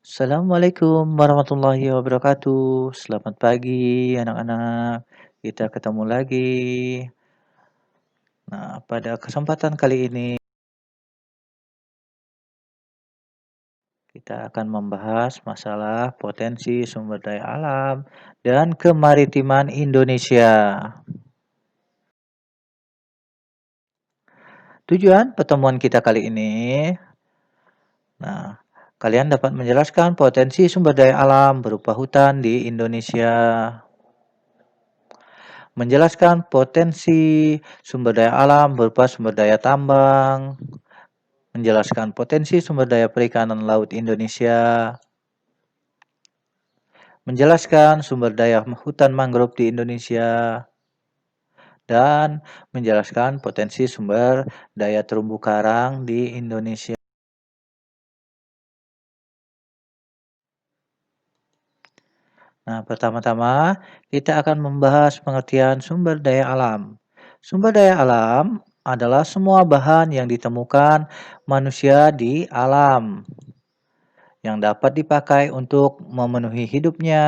Assalamualaikum warahmatullahi wabarakatuh. Selamat pagi anak-anak. Kita ketemu lagi. Nah, pada kesempatan kali ini kita akan membahas masalah potensi sumber daya alam dan kemaritiman Indonesia. Tujuan pertemuan kita kali ini, nah, kalian dapat menjelaskan potensi sumber daya alam berupa hutan di Indonesia. Menjelaskan potensi sumber daya alam berupa sumber daya tambang, menjelaskan potensi sumber daya perikanan laut Indonesia, menjelaskan sumber daya hutan mangrove di Indonesia, dan menjelaskan potensi sumber daya terumbu karang di Indonesia. Nah, pertama-tama kita akan membahas pengertian sumber daya alam. Sumber daya alam adalah semua bahan yang ditemukan manusia di alam yang dapat dipakai untuk memenuhi hidupnya,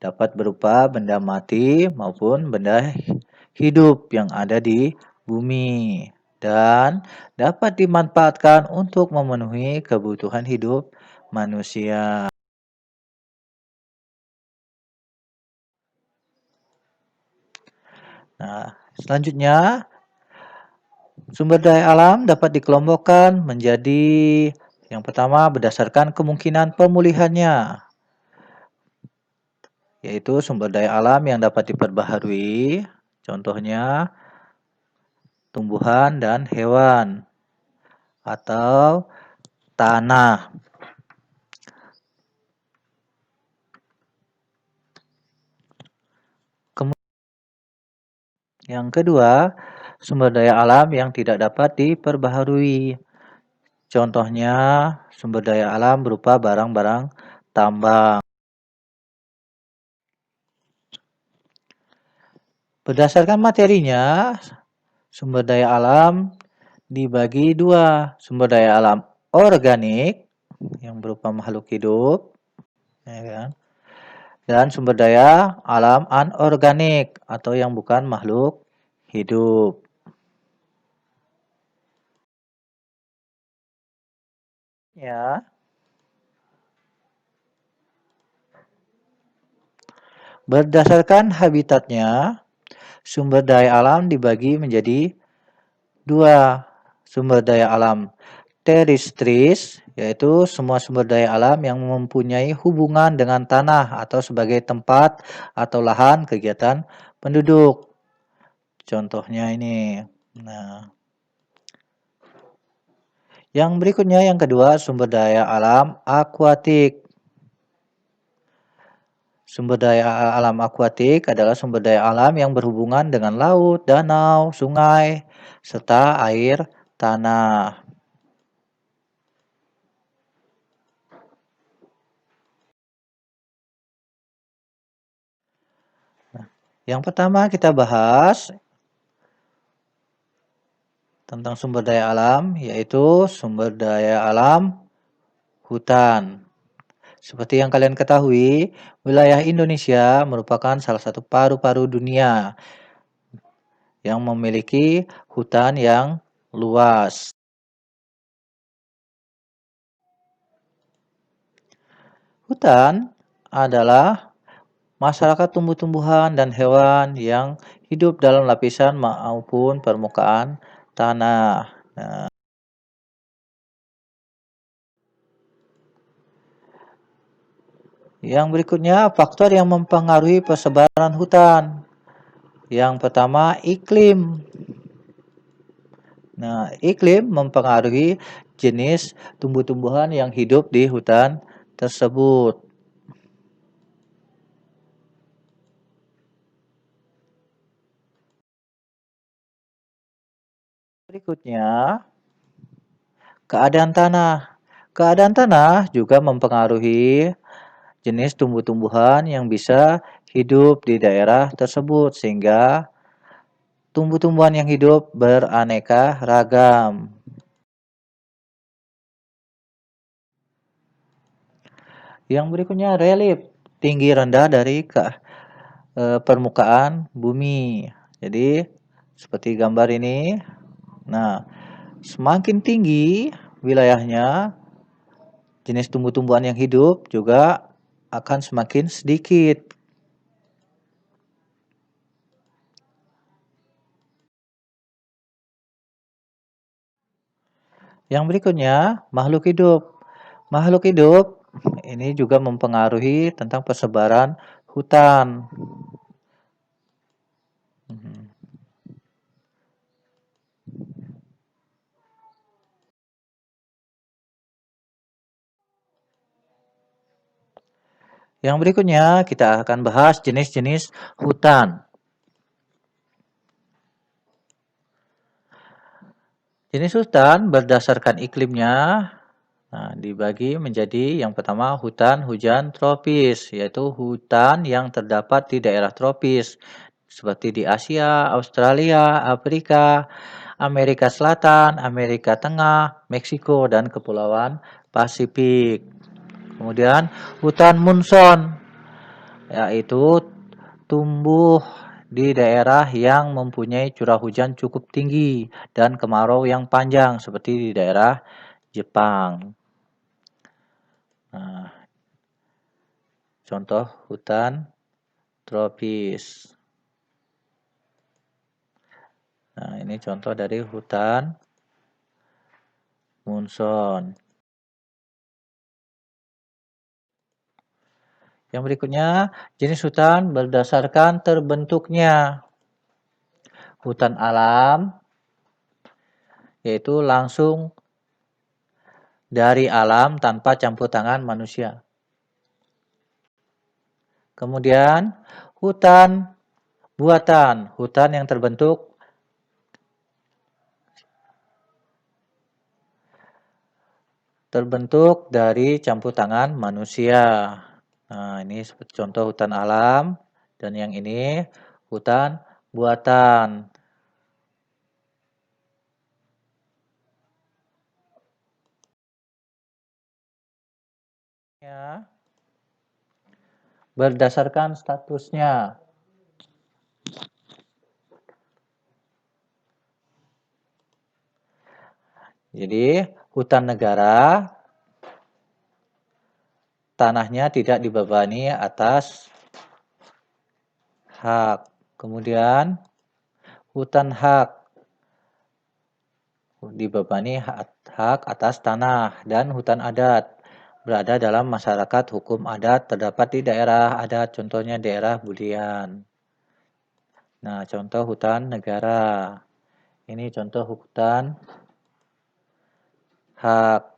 dapat berupa benda mati maupun benda hidup yang ada di bumi, dan dapat dimanfaatkan untuk memenuhi kebutuhan hidup manusia. Nah, selanjutnya sumber daya alam dapat dikelompokkan menjadi yang pertama berdasarkan kemungkinan pemulihannya, yaitu sumber daya alam yang dapat diperbaharui, contohnya tumbuhan dan hewan, atau tanah. Yang kedua, sumber daya alam yang tidak dapat diperbaharui. Contohnya, sumber daya alam berupa barang-barang tambang. Berdasarkan materinya, sumber daya alam dibagi dua, sumber daya alam organik yang berupa makhluk hidup, ya kan? Dan sumber daya alam anorganik atau yang bukan makhluk hidup. Ya, berdasarkan habitatnya, sumber daya alam dibagi menjadi dua, sumber daya alam teristris, yaitu semua sumber daya alam yang mempunyai hubungan dengan tanah atau sebagai tempat atau lahan kegiatan penduduk. Contohnya ini. Nah, yang berikutnya yang kedua, sumber daya alam akuatik. Sumber daya alam akuatik adalah sumber daya alam yang berhubungan dengan laut, danau, sungai, serta air tanah. Yang pertama kita bahas tentang sumber daya alam, yaitu sumber daya alam hutan. Seperti yang kalian ketahui, wilayah Indonesia merupakan salah satu paru-paru dunia yang memiliki hutan yang luas. Hutan adalah masyarakat tumbuh-tumbuhan dan hewan yang hidup dalam lapisan maupun permukaan tanah. Nah, yang berikutnya, faktor yang mempengaruhi persebaran hutan. Yang pertama, iklim. Nah, iklim mempengaruhi jenis tumbuh-tumbuhan yang hidup di hutan tersebut. Berikutnya, keadaan tanah. Keadaan tanah juga mempengaruhi jenis tumbuh-tumbuhan yang bisa hidup di daerah tersebut, sehingga tumbuh-tumbuhan yang hidup beraneka ragam. Yang berikutnya relief, tinggi rendah dari permukaan bumi. Jadi seperti gambar ini. Nah, semakin tinggi wilayahnya, jenis tumbuh-tumbuhan yang hidup juga akan semakin sedikit. Yang berikutnya, makhluk hidup. Makhluk hidup ini juga mempengaruhi tentang persebaran hutan. Mhm. Yang berikutnya, kita akan bahas jenis-jenis hutan. Jenis hutan berdasarkan iklimnya, dibagi menjadi yang pertama hutan hujan tropis, yaitu hutan yang terdapat di daerah tropis, seperti di Asia, Australia, Afrika, Amerika Selatan, Amerika Tengah, Meksiko, dan Kepulauan Pasifik. Kemudian hutan munson, yaitu tumbuh di daerah yang mempunyai curah hujan cukup tinggi dan kemarau yang panjang seperti di daerah Jepang. Nah, contoh hutan tropis. Nah, ini contoh dari hutan munson. Yang berikutnya, jenis hutan berdasarkan terbentuknya. Hutan alam, yaitu langsung dari alam tanpa campur tangan manusia. Kemudian, hutan buatan, hutan yang terbentuk dari campur tangan manusia. Nah, ini seperti contoh hutan alam, dan yang ini hutan buatan. Ya, berdasarkan statusnya. Jadi, hutan negara, tanahnya tidak dibebani atas hak. Kemudian, hutan hak, dibebani hak atas tanah. Dan hutan adat, berada dalam masyarakat hukum adat, terdapat di daerah adat, contohnya daerah Budian. Nah, contoh hutan negara. Ini contoh hutan hak.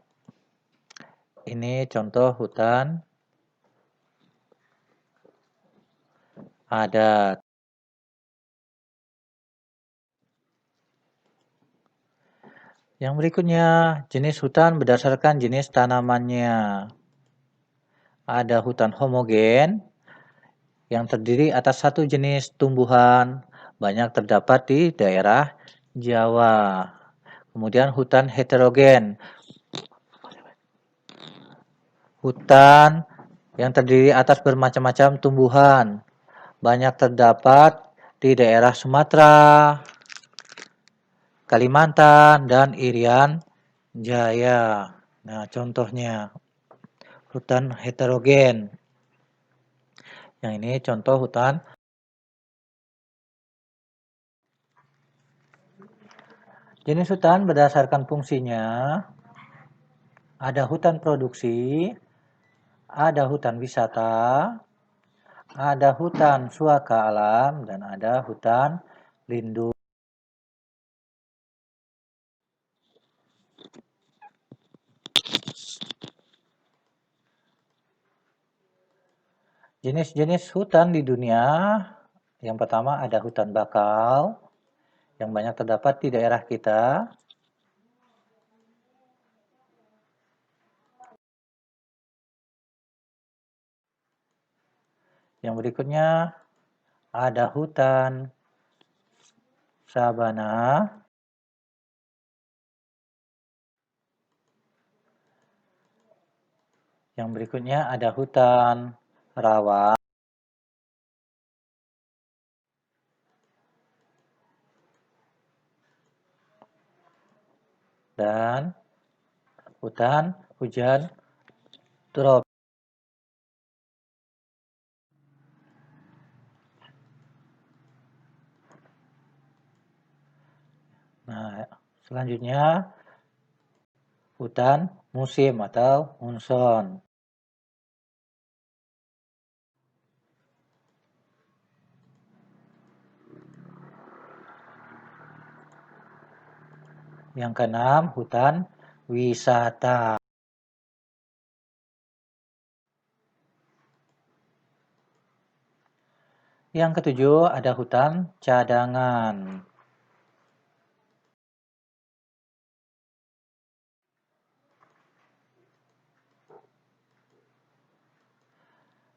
Ini contoh hutan adat. Yang berikutnya, jenis hutan berdasarkan jenis tanamannya. Ada hutan homogen yang terdiri atas satu jenis tumbuhan, banyak terdapat di daerah Jawa. Kemudian hutan heterogen, hutan yang terdiri atas bermacam-macam tumbuhan, banyak terdapat di daerah Sumatera, Kalimantan, dan Irian Jaya. Nah, contohnya hutan heterogen. Yang ini contoh hutan. Jenis hutan berdasarkan fungsinya, ada hutan produksi, ada hutan wisata, ada hutan suaka alam, dan ada hutan lindung. Jenis-jenis hutan di dunia, yang pertama ada hutan bakau, yang banyak terdapat di daerah kita. Yang berikutnya ada hutan sabana, Yang berikutnya ada hutan rawa dan hutan hujan tropis. Nah, selanjutnya hutan musim atau monsoon. Yang keenam, hutan wisata. Yang ketujuh, ada hutan cadangan.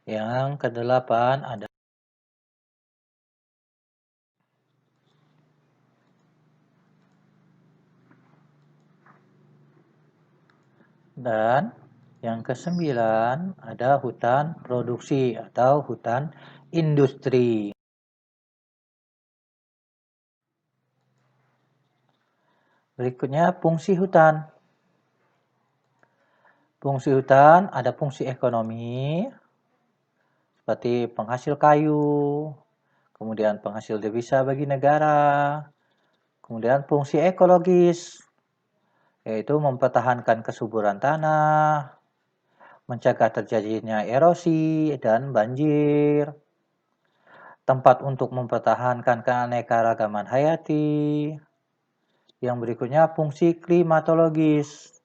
Yang kedelapan, ada dan yang kesembilan, ada hutan produksi atau hutan industri. Berikutnya, fungsi hutan. Fungsi hutan ada fungsi ekonomi, seperti penghasil kayu, kemudian penghasil devisa bagi negara, kemudian fungsi ekologis, yaitu mempertahankan kesuburan tanah, mencegah terjadinya erosi dan banjir, tempat untuk mempertahankan keanekaragaman hayati. Yang berikutnya fungsi klimatologis,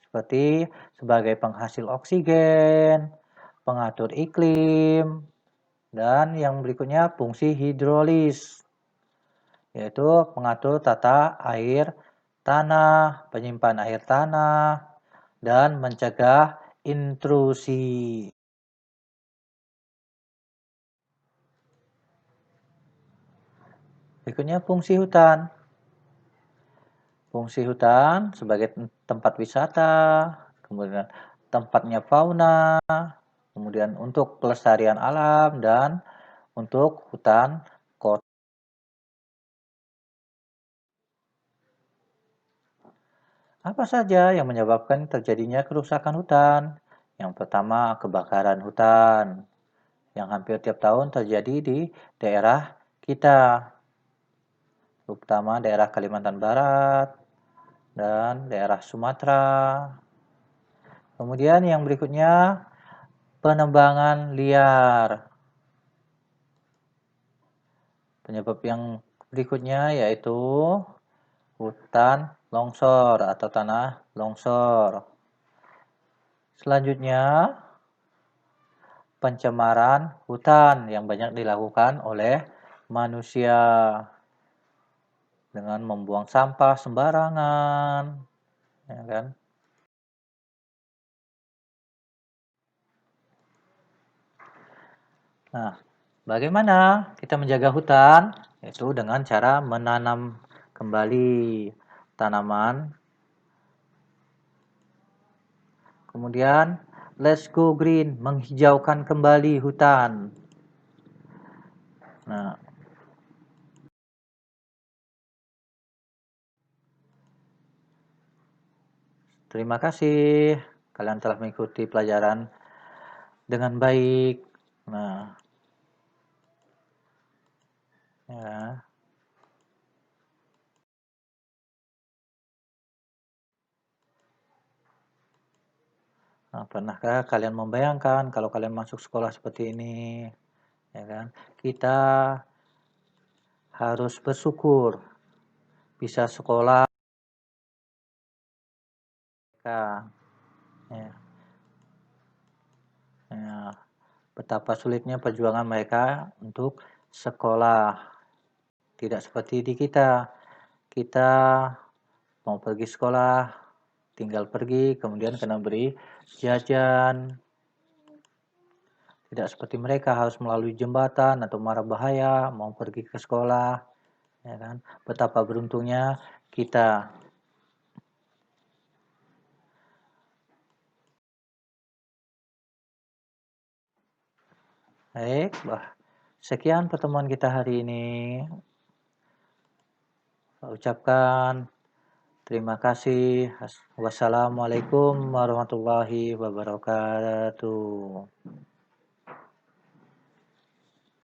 seperti sebagai penghasil oksigen, pengatur iklim, dan yang berikutnya fungsi hidrolis, yaitu mengatur tata air tanah, penyimpan air tanah, dan mencegah intrusi. Berikutnya fungsi hutan. Fungsi hutan sebagai tempat wisata, kemudian tempatnya fauna, kemudian untuk pelestarian alam, dan untuk hutan kota. Apa saja yang menyebabkan terjadinya kerusakan hutan? Yang pertama, kebakaran hutan, yang hampir tiap tahun terjadi di daerah kita, terutama daerah Kalimantan Barat dan daerah Sumatera. Kemudian yang berikutnya, penebangan liar. Penyebab yang berikutnya yaitu hutan longsor atau tanah longsor. Selanjutnya, pencemaran hutan yang banyak dilakukan oleh manusia dengan membuang sampah sembarangan, ya kan? Nah, bagaimana kita menjaga hutan? Yaitu dengan cara menanam kembali tanaman. Kemudian, let's go green, menghijaukan kembali hutan. Nah, terima kasih kalian telah mengikuti pelajaran dengan baik. Nah, ya. Nah, pernahkah kalian membayangkan kalau kalian masuk sekolah seperti ini, ya kan? Kita harus bersyukur bisa sekolah, ya, ya. Betapa sulitnya perjuangan mereka untuk sekolah. Tidak seperti di kita. Kita mau pergi sekolah, tinggal pergi, kemudian kena beri jajan. Tidak seperti mereka harus melalui jembatan atau mara bahaya mau pergi ke sekolah, ya kan? Betapa beruntungnya kita. Baik, sekian pertemuan kita hari ini. Saya ucapkan terima kasih. Wassalamualaikum warahmatullahi wabarakatuh.